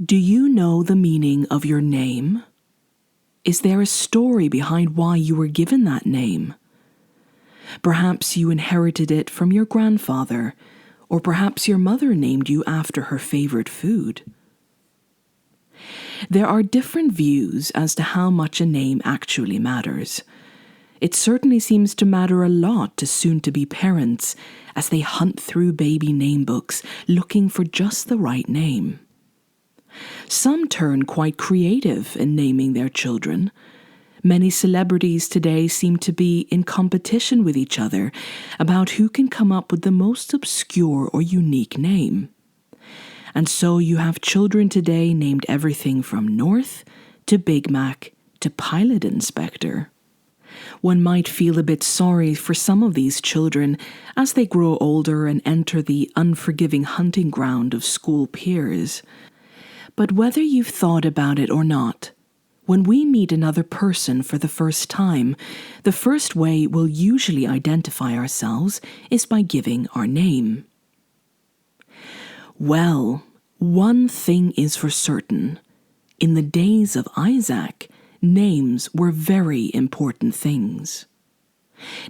Do you know the meaning of your name? Is there a story behind why you were given that name? Perhaps you inherited it from your grandfather, or perhaps your mother named you after her favorite food. There are different views as to how much a name actually matters. It certainly seems to matter a lot to soon-to-be parents as they hunt through baby name books looking for just the right name. Some turn quite creative in naming their children. Many celebrities today seem to be in competition with each other about who can come up with the most obscure or unique name. And so you have children today named everything from North to Big Mac to Pilot Inspector. One might feel a bit sorry for some of these children as they grow older and enter the unforgiving hunting ground of school peers. But whether you've thought about it or not, when we meet another person for the first time, the first way we'll usually identify ourselves is by giving our name. Well, one thing is for certain. In the days of Isaac, names were very important things.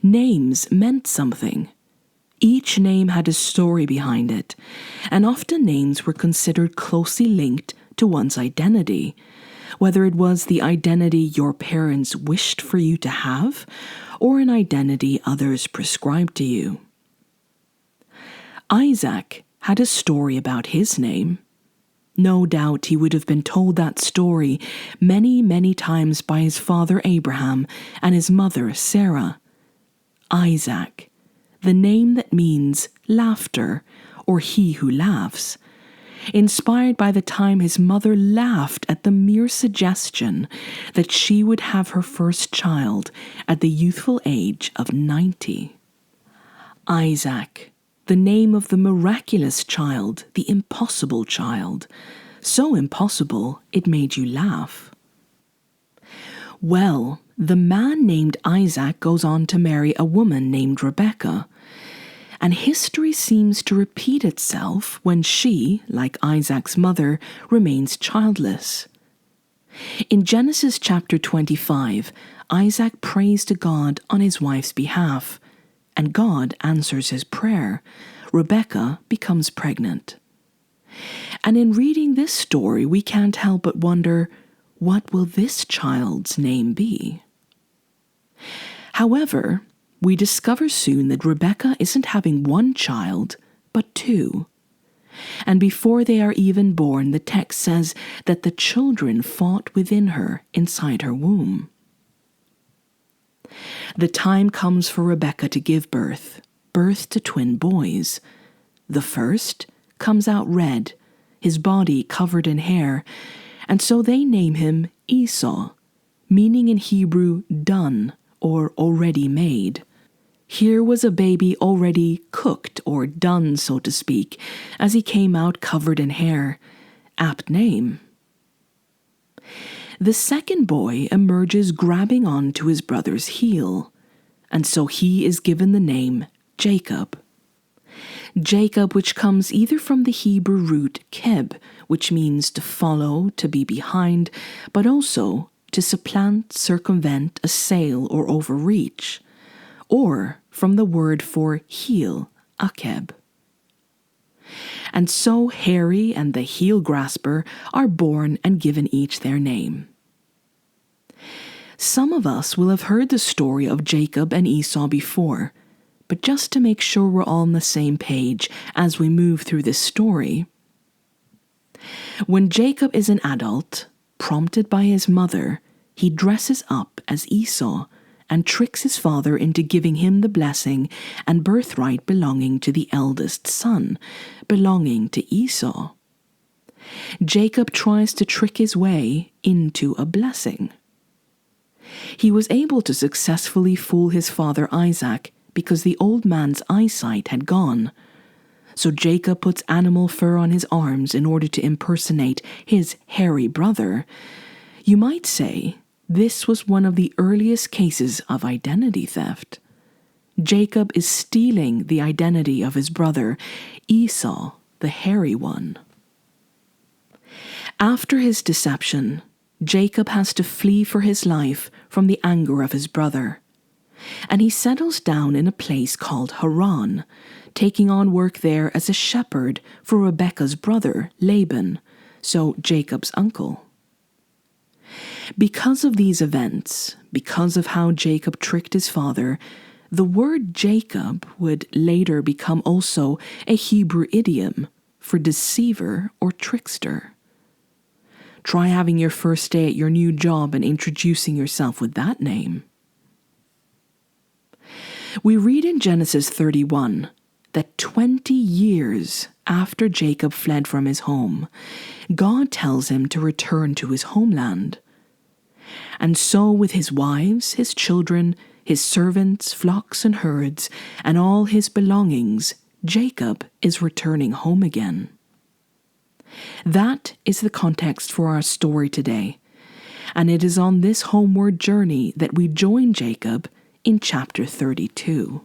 Names meant something. Each name had a story behind it, and often names were considered closely linked to one's identity, whether it was the identity your parents wished for you to have, or an identity others prescribed to you. Isaac had a story about his name. No doubt he would have been told that story many, many times by his father Abraham and his mother Sarah. Isaac, the name that means laughter or he who laughs, inspired by the time his mother laughed at the mere suggestion that she would have her first child at the youthful age of 90. Isaac, the name of the miraculous child, the impossible child, so impossible it made you laugh. Well, the man named Isaac goes on to marry a woman named Rebekah, and history seems to repeat itself when she, like Isaac's mother, remains childless. In Genesis chapter 25, Isaac prays to God on his wife's behalf, and God answers his prayer. Rebekah becomes pregnant. And in reading this story, we can't help but wonder, what will this child's name be? However, we discover soon that Rebekah isn't having one child, but two. And before they are even born, the text says that the children fought within her inside her womb. The time comes for Rebekah to give birth to twin boys. The first comes out red, his body covered in hair, and so they name him Esau, meaning in Hebrew done or already made. Here was a baby already cooked or done, so to speak, as he came out covered in hair. Apt name. The second boy emerges grabbing onto his brother's heel, and so he is given the name Jacob. Jacob, which comes either from the Hebrew root keb, which means to follow, to be behind, but also to supplant, circumvent, assail, or overreach, or from the word for heel, akeb. And so Harry and the heel grasper are born and given each their name. Some of us will have heard the story of Jacob and Esau before, but just to make sure we're all on the same page as we move through this story. When Jacob is an adult, prompted by his mother, he dresses up as Esau and tricks his father into giving him the blessing and birthright belonging to the eldest son, belonging to Esau. Jacob tries to trick his way into a blessing. He was able to successfully fool his father Isaac because the old man's eyesight had gone. So Jacob puts animal fur on his arms in order to impersonate his hairy brother. You might say this was one of the earliest cases of identity theft. Jacob is stealing the identity of his brother, Esau, the hairy one. After his deception, Jacob has to flee for his life from the anger of his brother. And he settles down in a place called Haran, taking on work there as a shepherd for Rebekah's brother, Laban, so Jacob's uncle. Because of these events, because of how Jacob tricked his father, the word Jacob would later become also a Hebrew idiom for deceiver or trickster. Try having your first day at your new job and introducing yourself with that name. We read in Genesis 31 that 20 years after Jacob fled from his home, God tells him to return to his homeland. And so with his wives, his children, his servants, flocks and herds, and all his belongings, Jacob is returning home again. That is the context for our story today, and it is on this homeward journey that we join Jacob in chapter 32.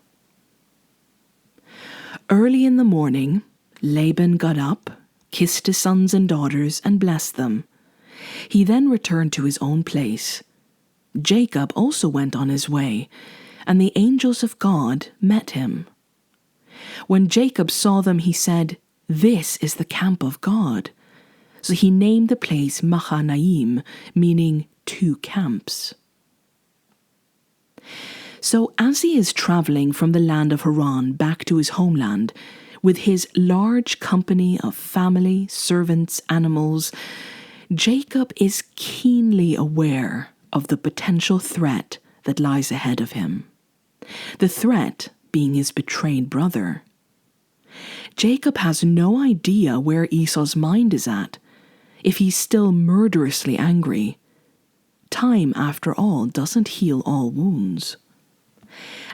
Early in the morning, Laban got up, kissed his sons and daughters, and blessed them. He then returned to his own place. Jacob also went on his way, and the angels of God met him. When Jacob saw them, he said, "This is the camp of God." So he named the place Mahanaim, meaning 2 camps. So as he is traveling from the land of Haran back to his homeland, with his large company of family, servants, animals, Jacob is keenly aware of the potential threat that lies ahead of him. The threat being his betrayed brother. Jacob has no idea where Esau's mind is at, if he's still murderously angry. Time, after all, doesn't heal all wounds.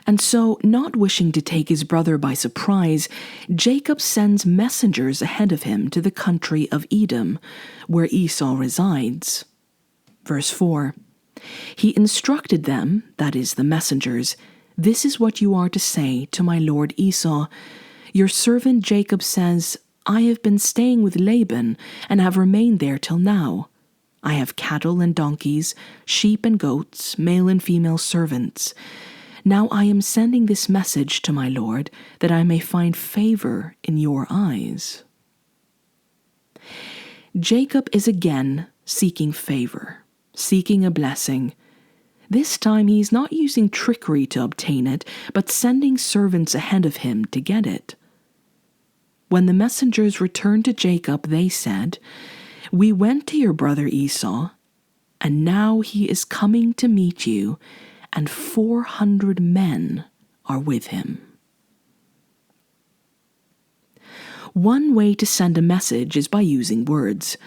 And so, not wishing to take his brother by surprise, Jacob sends messengers ahead of him to the country of Edom, where Esau resides. Verse 4, he instructed them, that is, the messengers, "This is what you are to say to my lord Esau. Your servant Jacob says, I have been staying with Laban and have remained there till now. I have cattle and donkeys, sheep and goats, male and female servants. Now I am sending this message to my lord, that I may find favor in your eyes." Jacob is again seeking favor, seeking a blessing. This time he is not using trickery to obtain it, but sending servants ahead of him to get it. When the messengers returned to Jacob, they said, "We went to your brother Esau, and now he is coming to meet you, and 400 men are with him." One way to send a message is by using words.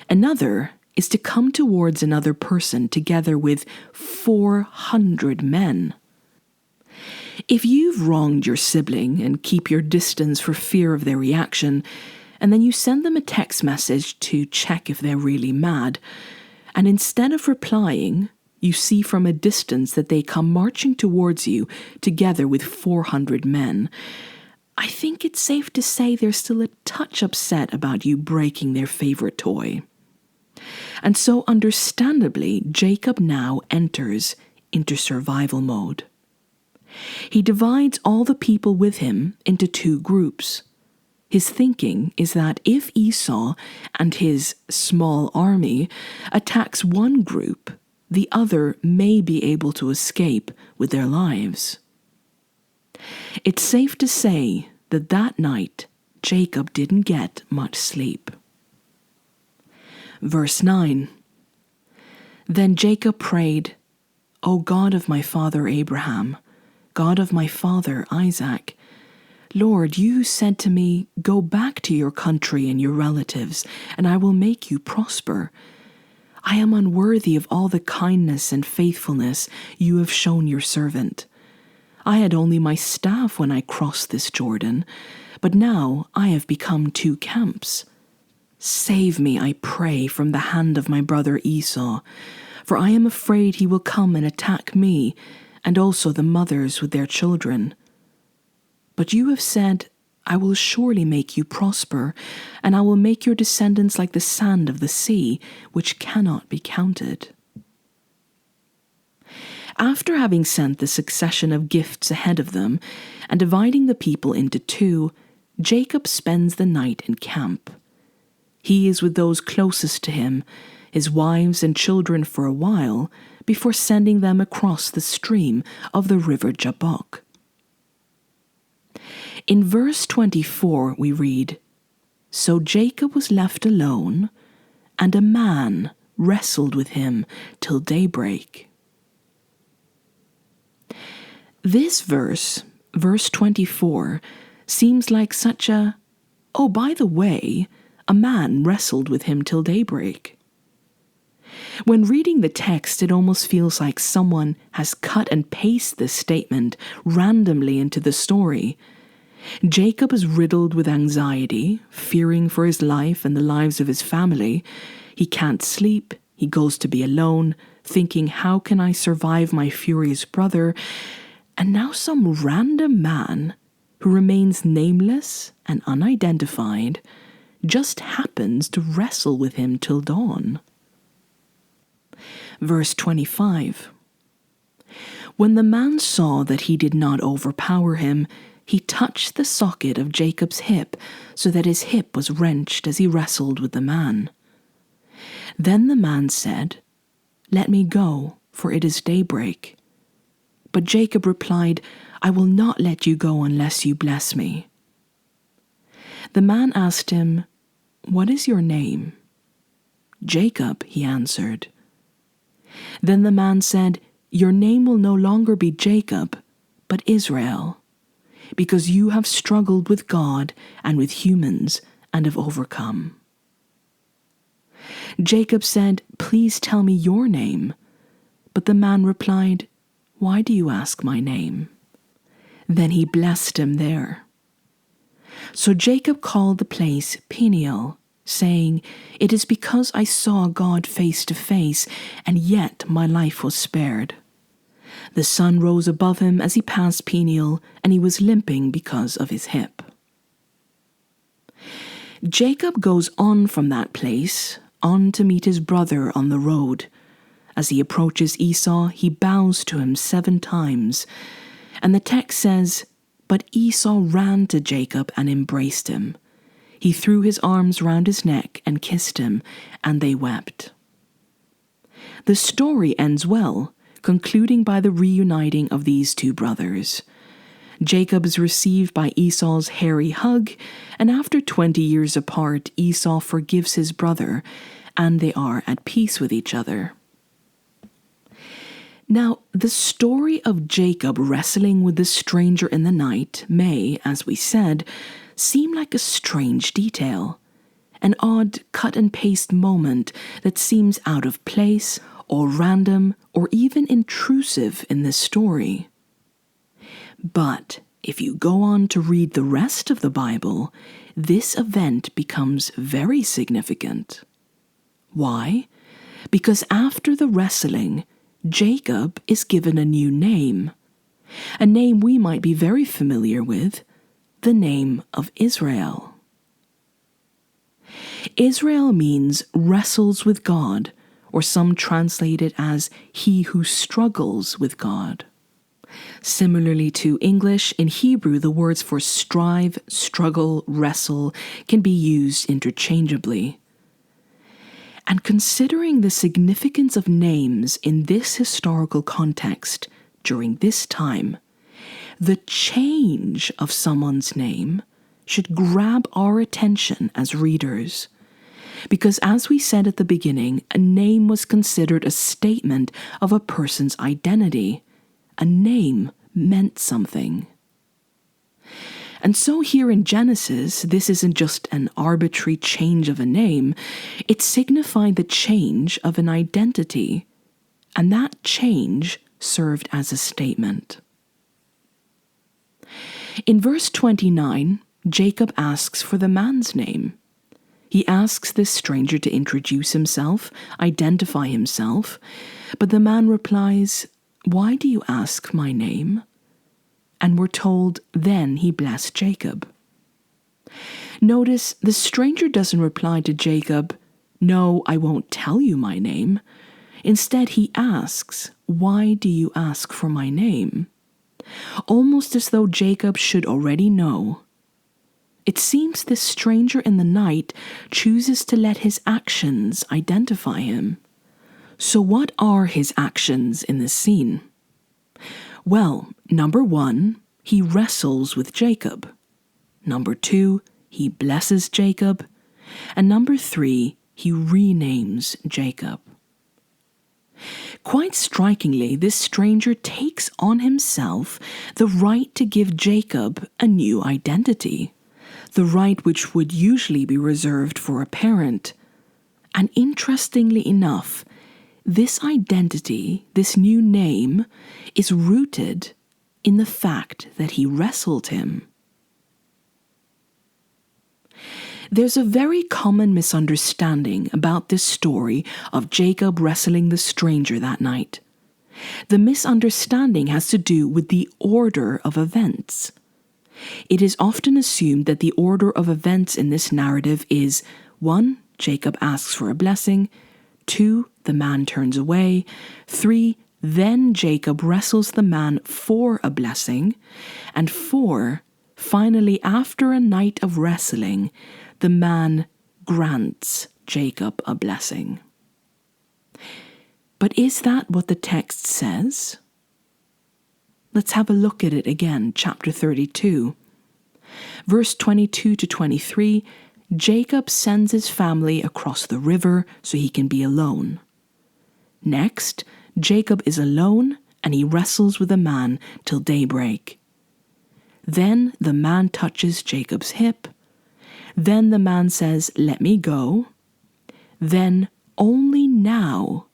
Another is to come towards another person together with 400 men. If you've wronged your sibling and keep your distance for fear of their reaction, and then you send them a text message to check if they're really mad, and instead of replying, you see from a distance that they come marching towards you together with 400 men, I think it's safe to say they're still a touch upset about you breaking their favorite toy. And so understandably, Jacob now enters into survival mode. He divides all the people with him into 2 groups. His thinking is that if Esau and his small army attacks one group, the other may be able to escape with their lives. It's safe to say that that night, Jacob didn't get much sleep. Verse 9, then Jacob prayed, "O God of my father Abraham, God of my father Isaac, Lord, you said to me, go back to your country and your relatives, and I will make you prosper. I am unworthy of all the kindness and faithfulness you have shown your servant. I had only my staff when I crossed this Jordan, but now I have become 2 camps. Save me, I pray, from the hand of my brother Esau, for I am afraid he will come and attack me, and also the mothers with their children. But you have said, I will surely make you prosper, and I will make your descendants like the sand of the sea, which cannot be counted." After having sent the succession of gifts ahead of them, and dividing the people into two, Jacob spends the night in camp. He is with those closest to him, his wives and children for a while, before sending them across the stream of the river Jabbok. In verse 24 we read, "So Jacob was left alone, and a man wrestled with him till daybreak." This verse, verse 24, seems like such a, "Oh, by the way, a man wrestled with him till daybreak." When reading the text, it almost feels like someone has cut and pasted this statement randomly into the story. Jacob is riddled with anxiety, fearing for his life and the lives of his family. He can't sleep. He goes to be alone, thinking, how can I survive my furious brother? And now some random man, who remains nameless and unidentified, just happens to wrestle with him till dawn. Verse 25. When the man saw that he did not overpower him, he touched the socket of Jacob's hip, so that his hip was wrenched as he wrestled with the man. Then the man said, "Let me go, for it is daybreak." But Jacob replied, "I will not let you go unless you bless me." The man asked him, "What is your name?" "Jacob," he answered. Then the man said, "Your name will no longer be Jacob, but Israel, because you have struggled with God and with humans and have overcome." Jacob said, "Please tell me your name." But the man replied, "Why do you ask my name?" Then he blessed him there. So Jacob called the place Peniel, saying, "It is because I saw God face to face, and yet my life was spared." The sun rose above him as he passed Peniel, and he was limping because of his hip. Jacob goes on from that place, on to meet his brother on the road. As he approaches Esau, he bows to him 7 times, and the text says, "But Esau ran to Jacob and embraced him. He threw his arms round his neck and kissed him, and they wept." The story ends well, concluding by the reuniting of these two brothers. Jacob is received by Esau's hairy hug, and after 20 years apart, Esau forgives his brother, and they are at peace with each other. Now, the story of Jacob wrestling with the stranger in the night may, as we said, seem like a strange detail, an odd cut-and-paste moment that seems out of place or random or even intrusive in this story. But if you go on to read the rest of the Bible, this event becomes very significant. Why? Because after the wrestling, Jacob is given a new name, a name we might be very familiar with, the name of Israel. Israel means wrestles with God, or some translate it as he who struggles with God. Similarly to English, in Hebrew the words for strive, struggle, wrestle can be used interchangeably. And considering the significance of names in this historical context during this time, the change of someone's name should grab our attention as readers. Because as we said at the beginning, a name was considered a statement of a person's identity. A name meant something. And so here in Genesis, this isn't just an arbitrary change of a name, it signified the change of an identity, and that change served as a statement. In verse 29, Jacob asks for the man's name. He asks this stranger to introduce himself, identify himself, but the man replies, "Why do you ask my name?" And we're told, then he blessed Jacob. Notice the stranger doesn't reply to Jacob, "No, I won't tell you my name." Instead, he asks, "Why do you ask for my name?" Almost as though Jacob should already know. It seems this stranger in the night chooses to let his actions identify him. So what are his actions in this scene? Well, number 1, he wrestles with Jacob. Number 2, he blesses Jacob. And number 3, he renames Jacob. Quite strikingly, this stranger takes on himself the right to give Jacob a new identity, the right which would usually be reserved for a parent. And interestingly enough, this identity, this new name, is rooted in the fact that he wrestled him. There's a very common misunderstanding about this story of Jacob wrestling the stranger that night. The misunderstanding has to do with the order of events. It is often assumed that the order of events in this narrative is 1. Jacob asks for a blessing, 2. The man turns away, 3. Then Jacob wrestles the man for a blessing, and 4. Finally, after a night of wrestling, the man grants Jacob a blessing. But is that what the text says? Let's have a look at it again, chapter 32. Verse 22 to 23, Jacob sends his family across the river so he can be alone. Next, Jacob is alone and he wrestles with a man till daybreak. Then the man touches Jacob's hip. Then the man says, "Let me go." Then only now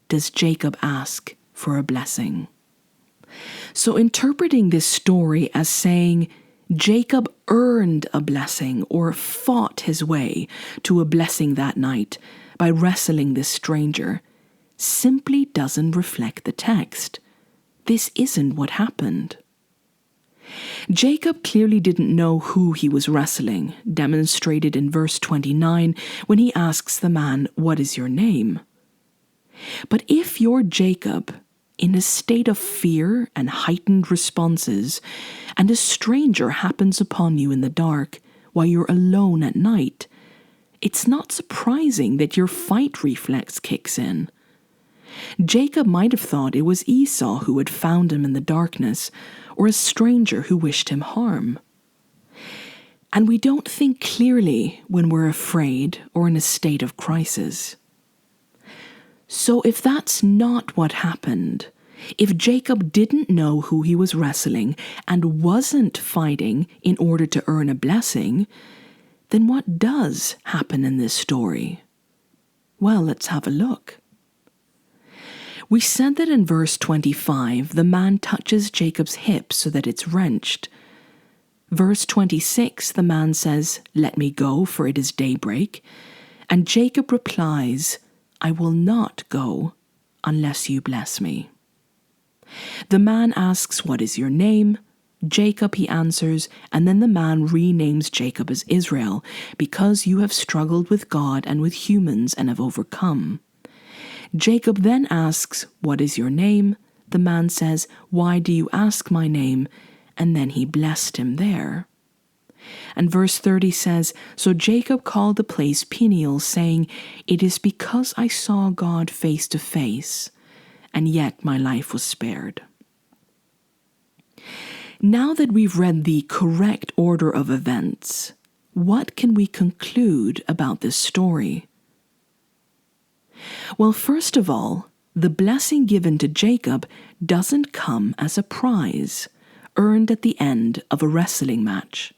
does Jacob ask for a blessing. So interpreting this story as saying Jacob earned a blessing or fought his way to a blessing that night by wrestling this stranger simply doesn't reflect the text. This isn't what happened. Jacob clearly didn't know who he was wrestling, demonstrated in verse 29 when he asks the man, "What is your name?" But if you're Jacob, in a state of fear and heightened responses, and a stranger happens upon you in the dark while you're alone at night, it's not surprising that your fight reflex kicks in. Jacob might have thought it was Esau who had found him in the darkness, or a stranger who wished him harm. And we don't think clearly when we're afraid or in a state of crisis. So if that's not what happened, if Jacob didn't know who he was wrestling and wasn't fighting in order to earn a blessing, then what does happen in this story? Well, let's have a look. We said that in verse 25, the man touches Jacob's hip so that it's wrenched. Verse 26, the man says, "Let me go, for it is daybreak." And Jacob replies, "I will not go unless you bless me." The man asks, "What is your name?" Jacob, he answers, and then the man renames Jacob as Israel, because you have struggled with God and with humans and have overcome. Jacob then asks, "What is your name?" The man says, "Why do you ask my name?" And then he blessed him there. And verse 30 says, "So Jacob called the place Peniel, saying, 'It is because I saw God face to face, and yet my life was spared.'" Now that we've read the correct order of events, what can we conclude about this story? Well, first of all, the blessing given to Jacob doesn't come as a prize, earned at the end of a wrestling match.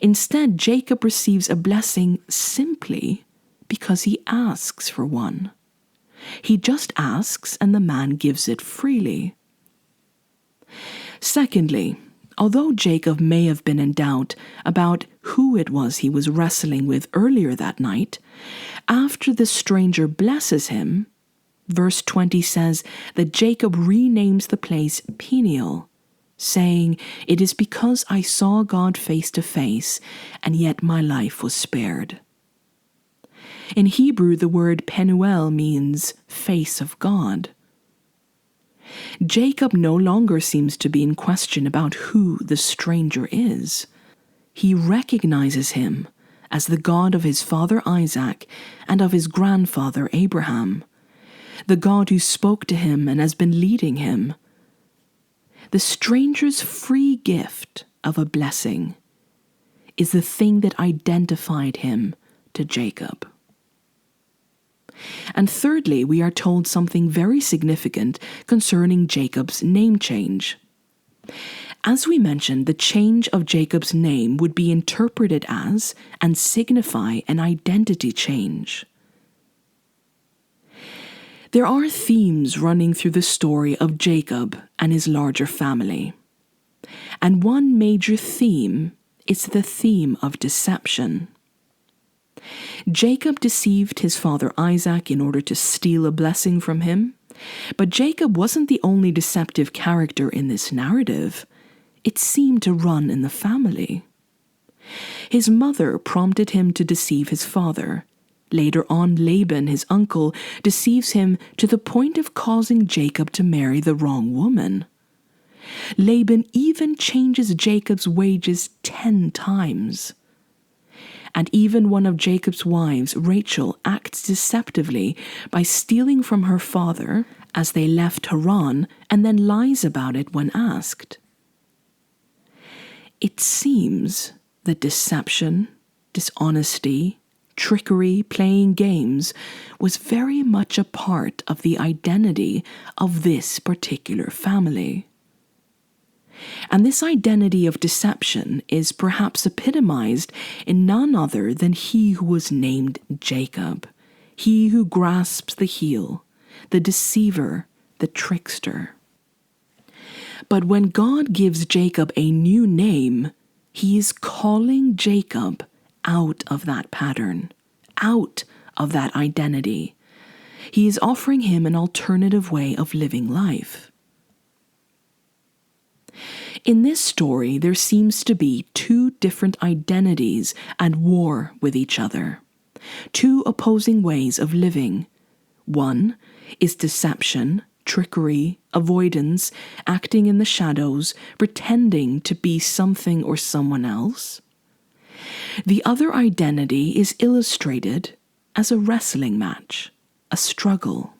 Instead, Jacob receives a blessing simply because he asks for one. He just asks and the man gives it freely. Secondly, although Jacob may have been in doubt about who it was he was wrestling with earlier that night, after the stranger blesses him, verse 20 says that Jacob renames the place Peniel, saying, "It is because I saw God face to face, and yet my life was spared." In Hebrew, the word Penuel means face of God. Jacob no longer seems to be in question about who the stranger is. He recognizes him as the God of his father Isaac and of his grandfather Abraham, the God who spoke to him and has been leading him. The stranger's free gift of a blessing is the thing that identified him to Jacob. And thirdly, we are told something very significant concerning Jacob's name change. As we mentioned, the change of Jacob's name would be interpreted as and signify an identity change. There are themes running through the story of Jacob and his larger family. And one major theme is the theme of deception. Jacob deceived his father Isaac in order to steal a blessing from him, but Jacob wasn't the only deceptive character in this narrative. It seemed to run in the family. His mother prompted him to deceive his father. Later on, Laban, his uncle, deceives him to the point of causing Jacob to marry the wrong woman. Laban even changes Jacob's wages 10 times. And even one of Jacob's wives, Rachel, acts deceptively by stealing from her father as they left Haran and then lies about it when asked. It seems that deception, dishonesty, trickery, playing games was very much a part of the identity of this particular family. And this identity of deception is perhaps epitomized in none other than he who was named Jacob, he who grasps the heel, the deceiver, the trickster. But when God gives Jacob a new name, he is calling Jacob out of that pattern, out of that identity. He is offering him an alternative way of living life. In this story, there seems to be two different identities at war with each other, two opposing ways of living. One is deception, trickery, avoidance, acting in the shadows, pretending to be something or someone else. The other identity is illustrated as a wrestling match, a struggle.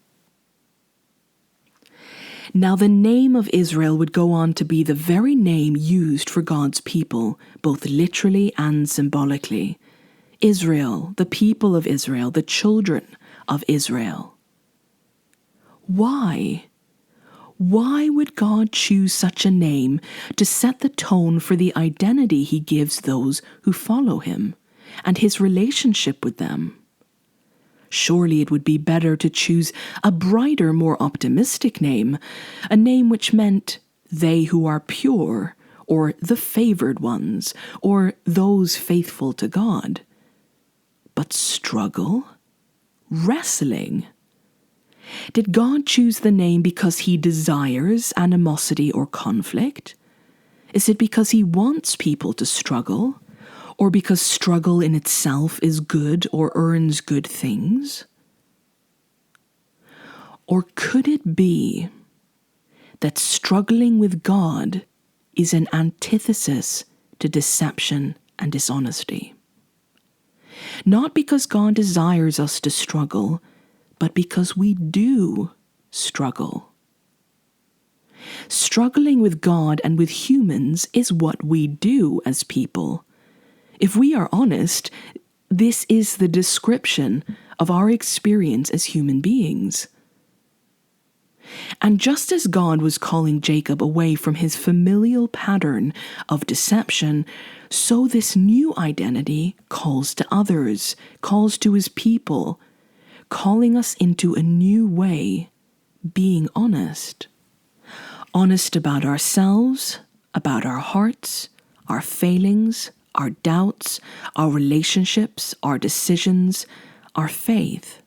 Now the name of Israel would go on to be the very name used for God's people, both literally and symbolically. Israel, the people of Israel, the children of Israel. Why? Why would God choose such a name to set the tone for the identity he gives those who follow him and his relationship with them? Surely it would be better to choose a brighter, more optimistic name, a name which meant they who are pure, or the favored ones, or those faithful to God. But struggle? Wrestling? Did God choose the name because he desires animosity or conflict? Is it because he wants people to struggle? Or because struggle in itself is good or earns good things? Or could it be that struggling with God is an antithesis to deception and dishonesty? Not because God desires us to struggle, but because we do struggle. Struggling with God and with humans is what we do as people. If we are honest, this is the description of our experience as human beings. And just as God was calling Jacob away from his familial pattern of deception, so this new identity calls to others, calls to his people, calling us into a new way, being honest. Honest about ourselves, about our hearts, our failings, our doubts, our relationships, our decisions, our faith.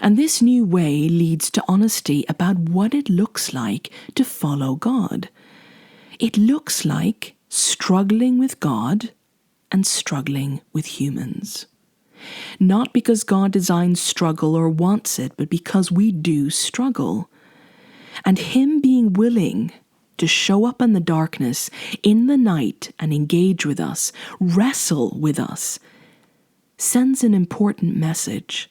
And this new way leads to honesty about what it looks like to follow God, It looks like struggling with God and struggling with humans. Not because God designs struggle or wants it, but because we do struggle. And Him being willing to show up in the darkness, in the night, and engage with us, wrestle with us, sends an important message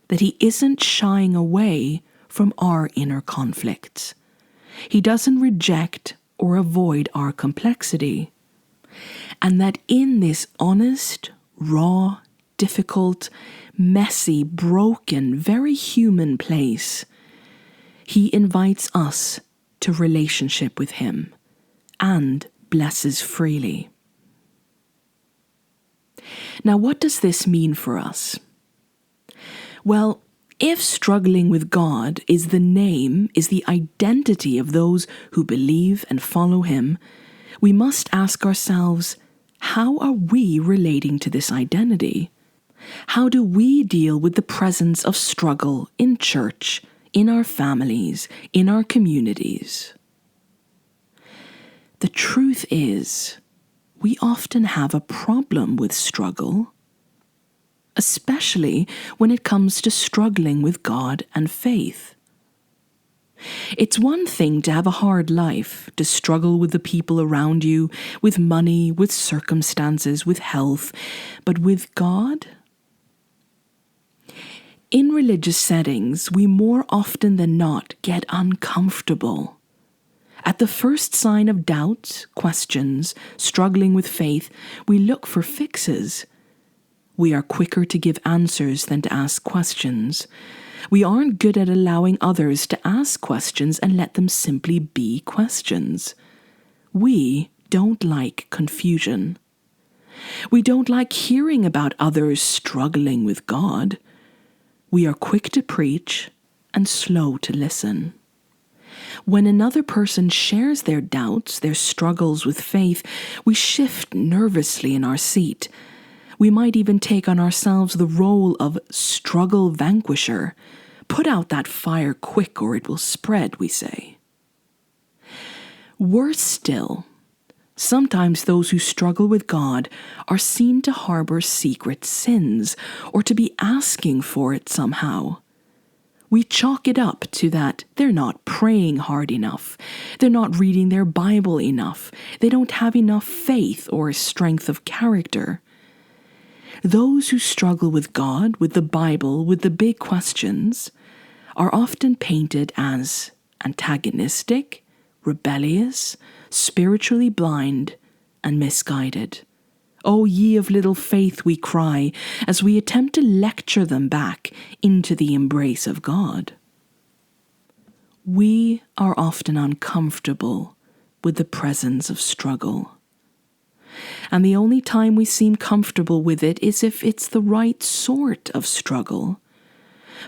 that He isn't shying away from our inner conflicts. He doesn't reject or avoid our complexity. And that in this honest, raw, difficult, messy, broken, very human place, He invites us to relationship with Him and blesses freely. Now, what does this mean for us? Well, if struggling with God is the name, is the identity of those who believe and follow Him, we must ask ourselves, how are we relating to this identity? How do we deal with the presence of struggle in church, in our families, in our communities? The truth is, we often have a problem with struggle, especially when it comes to struggling with God and faith. It's one thing to have a hard life, to struggle with the people around you, with money, with circumstances, with health, but with God? In religious settings, we more often than not get uncomfortable. At the first sign of doubt, questions, struggling with faith, we look for fixes. We are quicker to give answers than to ask questions. We aren't good at allowing others to ask questions and let them simply be questions. We don't like confusion. We don't like hearing about others struggling with God. We are quick to preach and slow to listen. When another person shares their doubts, their struggles with faith, we shift nervously in our seat. We might even take on ourselves the role of struggle vanquisher. Put out that fire quick or it will spread, we say. Worse still, sometimes those who struggle with God are seen to harbor secret sins or to be asking for it somehow. We chalk it up to that they're not praying hard enough, they're not reading their Bible enough, they don't have enough faith or strength of character. Those who struggle with God, with the Bible, with the big questions, are often painted as antagonistic, rebellious, spiritually blind, and misguided. O ye of little faith, we cry, as we attempt to lecture them back into the embrace of God. We are often uncomfortable with the presence of struggle. And the only time we seem comfortable with it is if it's the right sort of struggle.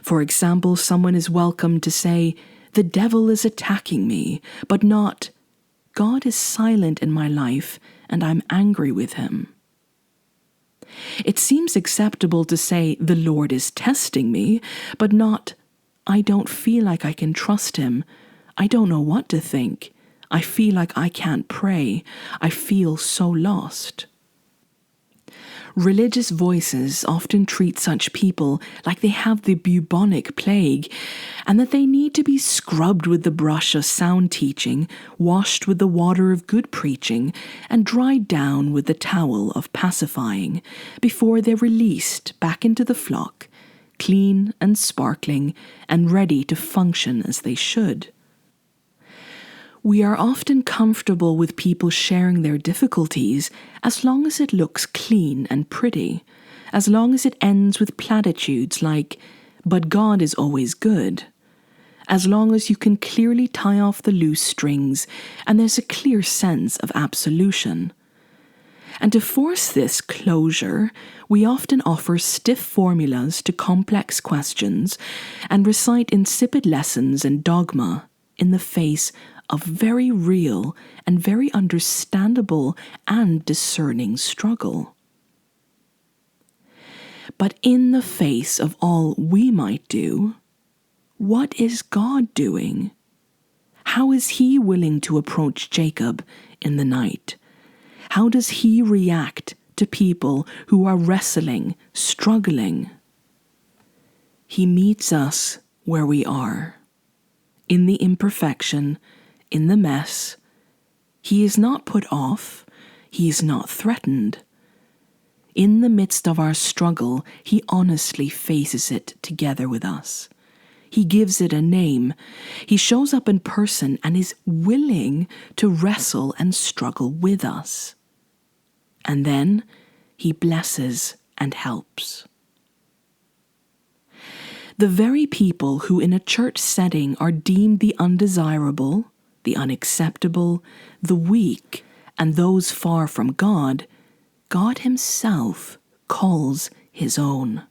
For example, someone is welcome to say, "The devil is attacking me," but not, "God is silent in my life and I'm angry with him." It seems acceptable to say, "The Lord is testing me," but not, "I don't feel like I can trust him. I don't know what to think. I feel like I can't pray. I feel so lost." Religious voices often treat such people like they have the bubonic plague and that they need to be scrubbed with the brush of sound teaching, washed with the water of good preaching, and dried down with the towel of pacifying before they're released back into the flock, clean and sparkling and ready to function as they should. We are often comfortable with people sharing their difficulties as long as it looks clean and pretty, as long as it ends with platitudes like, "But God is always good," as long as you can clearly tie off the loose strings and there's a clear sense of absolution. And to force this closure, we often offer stiff formulas to complex questions and recite insipid lessons and dogma in the face of very real and very understandable and discerning struggle. But in the face of all we might do, what is God doing? How is he willing to approach Jacob in the night? How does he react to people who are wrestling, struggling? He meets us where we are, in the imperfection, in the mess. He is not put off. He is not threatened. In the midst of our struggle, he honestly faces it together with us. He gives it a name. He shows up in person and is willing to wrestle and struggle with us. And then he blesses and helps. The very people who in a church setting are deemed the undesirable, the unacceptable, the weak, and those far from God, God himself calls his own.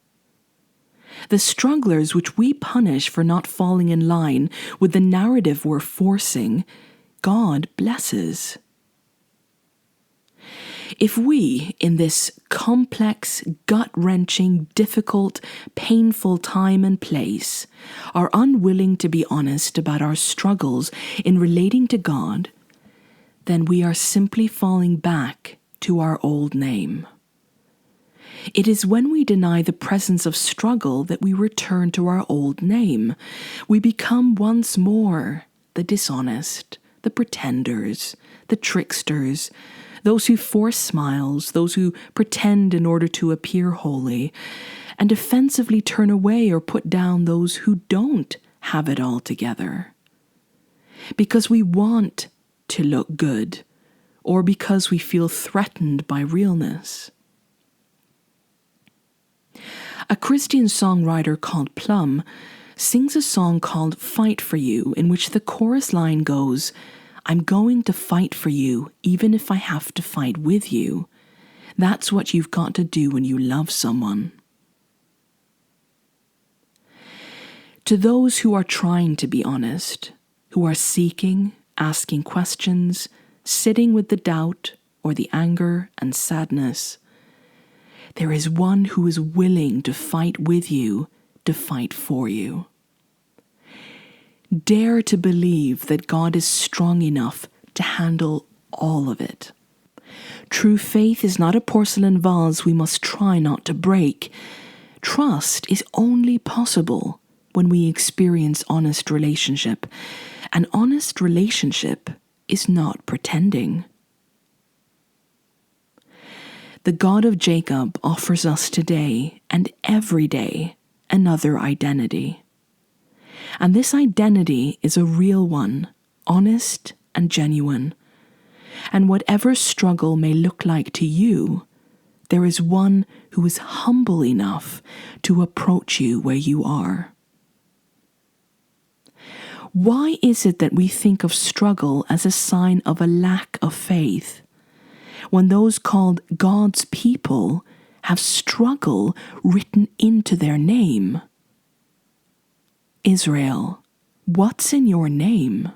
The strugglers which we punish for not falling in line with the narrative we're forcing, God blesses. If we, in this complex, gut-wrenching, difficult, painful time and place, are unwilling to be honest about our struggles in relating to God, then we are simply falling back to our old name. It is when we deny the presence of struggle that we return to our old name. We become once more the dishonest, the pretenders, the tricksters, those who force smiles, those who pretend in order to appear holy, and offensively turn away or put down those who don't have it all together. Because we want to look good, or because we feel threatened by realness. A Christian songwriter called Plum sings a song called Fight for You, in which the chorus line goes, "I'm going to fight for you, even if I have to fight with you." That's what you've got to do when you love someone. To those who are trying to be honest, who are seeking, asking questions, sitting with the doubt or the anger and sadness, there is one who is willing to fight with you, to fight for you. Dare to believe that God is strong enough to handle all of it. True faith is not a porcelain vase we must try not to break. Trust is only possible when we experience honest relationship. An honest relationship is not pretending. The God of Jacob offers us today and every day another identity. And this identity is a real one, honest and genuine. And whatever struggle may look like to you, there is one who is humble enough to approach you where you are. Why is it that we think of struggle as a sign of a lack of faith, when those called God's people have struggle written into their name? Israel, what's in your name?